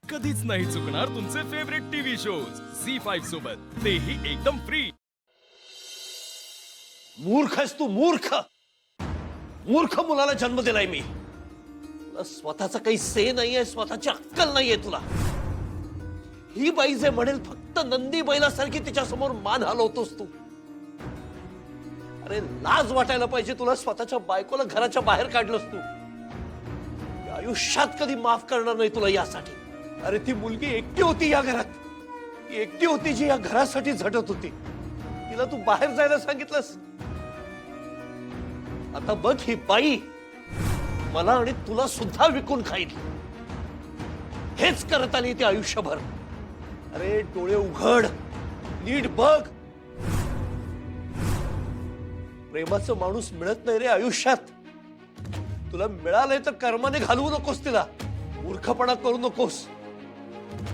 कधीच नाही चुकणार तुमचे फेवरेट टीव्ही शोज झी5 सोबत, तेही एकदम फ्री। मूर्ख आहेस तू, मूर्ख मूर्ख मुलाला जन्म दिलाय मी। तुला स्वतःचा काही से नाहीये, स्वतःची अक्कल नाहीये तुला। ही बाई जे म्हणेल फक्त नंदी बैलासारखी तिच्या समोर मान हलवतोस तू। अरे लाज वाटायला पाहिजे तुला, स्वतःच्या बायकोला घराच्या बाहेर काढलंस तू। आयुष्यात कधी माफ करणार नाही तुला यासाठी। अरे ती मुलगी एकटी होती या घरात, ती एकटी होती जी या घरासाठी झटत होती। तिला तू बाहेर जायला सांगितलंस। आता बघ ही बाई मला आणि तुला सुद्धा विकून खाईल। हेच करत आली ती आयुष्यभर। अरे डोळे उघड, नीट बघ। प्रेमाचं माणूस मिळत नाही रे आयुष्यात। तुला मिळालंय तर कर्माने घालवू नकोस तिला, मूर्खपणा करू नकोस।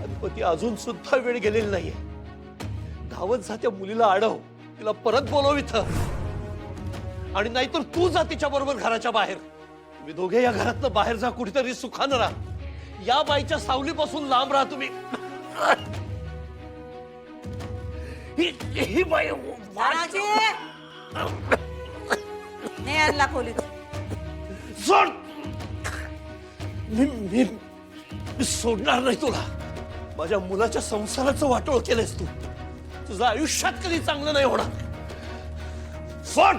अधिपती अजून सुद्धा वेळ गेलेली नाहीये। धावत जा त्या मुलीला अडव, तिला परत बोलव इथं। आणि नाहीतर तू जा तिच्या बरोबर घराच्या बाहेर। तुम्ही दोघे या घरातनं बाहेर जा, कुठेतरी सुखानं राहा। या बाईच्या सावलीपासून लांब राहा तुम्ही। ही बाई नाही आणला खोलीत। सोड, मी सोडणार नाही तुला। माझ्या मुलाच्या संसाराचं वाटोळ केलंस तू। तुझं आयुष्यात कधी चांगलं नाही होणार। सोड।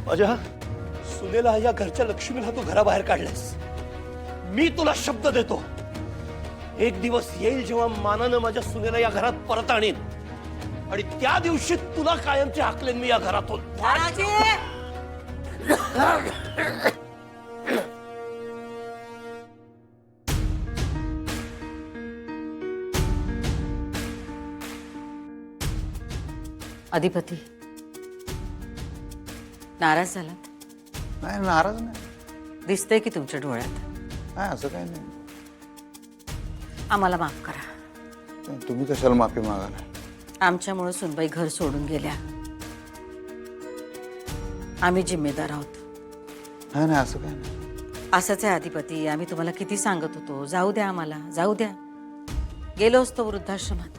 माझ्या सुनेला, या घरच्या लक्ष्मीला तू घराबाहेर काढलेस। मी तुला शब्द देतो, एक दिवस येईल जेव्हा मानानं माझ्या सुनेला या घरात परत आणीन, आणि त्या दिवशी तुला कायमचे हाकलेन मी या घरातून। अधिपती नाराज झाला? नाही, नाराज नाही। दिसतंय की तुमच्या डोळ्यात। नाही, असं काही नाही। आम्हाला माफ करा। तुम्ही कशाला माफी मागायला? आमच्यामुळे सुनबाई घर सोडून गेल्या। आम्ही जिम्मेदार आहोत। नाही नाही, असं काही नाही। असंच आहे अधिपती, आम्ही तुम्हाला किती सांगत होतो, जाऊ द्या आम्हाला, जाऊ द्या। गेलो असतो वृद्धाश्रमात,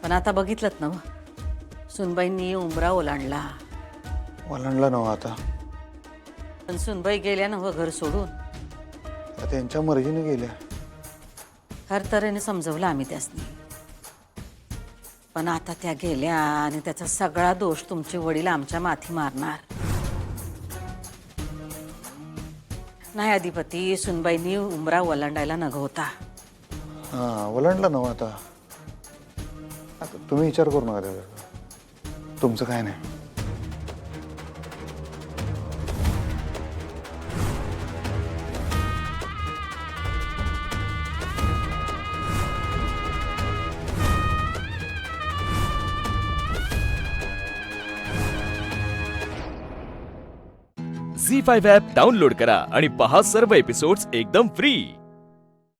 पण आता बघितलंत ना, सुनबाईंनी उंबरा ओलांडला। ओलांडला नव्हा आता, पण सुनबाई गेल्या ना घर सोडून। त्या त्यांच्या मर्जीने गेल्या। हर तऱ्हेने समजवलं आम्ही त्यासनी, पण आता त्या गेल्या आणि त्याचा सगळा दोष तुमचे वडील आमच्या माथी मारणार। नाही अधिपती, सुनबाईंनी उंबरा ओलांडायला नग होता। हा, ओलांडला नव्हा आता। आता तुम्ही विचार करू नका त्याचा, तुमचं काय नाही। झी5 ॲप डाउनलोड करा आणि पहा सर्व एपिसोड्स एकदम फ्री।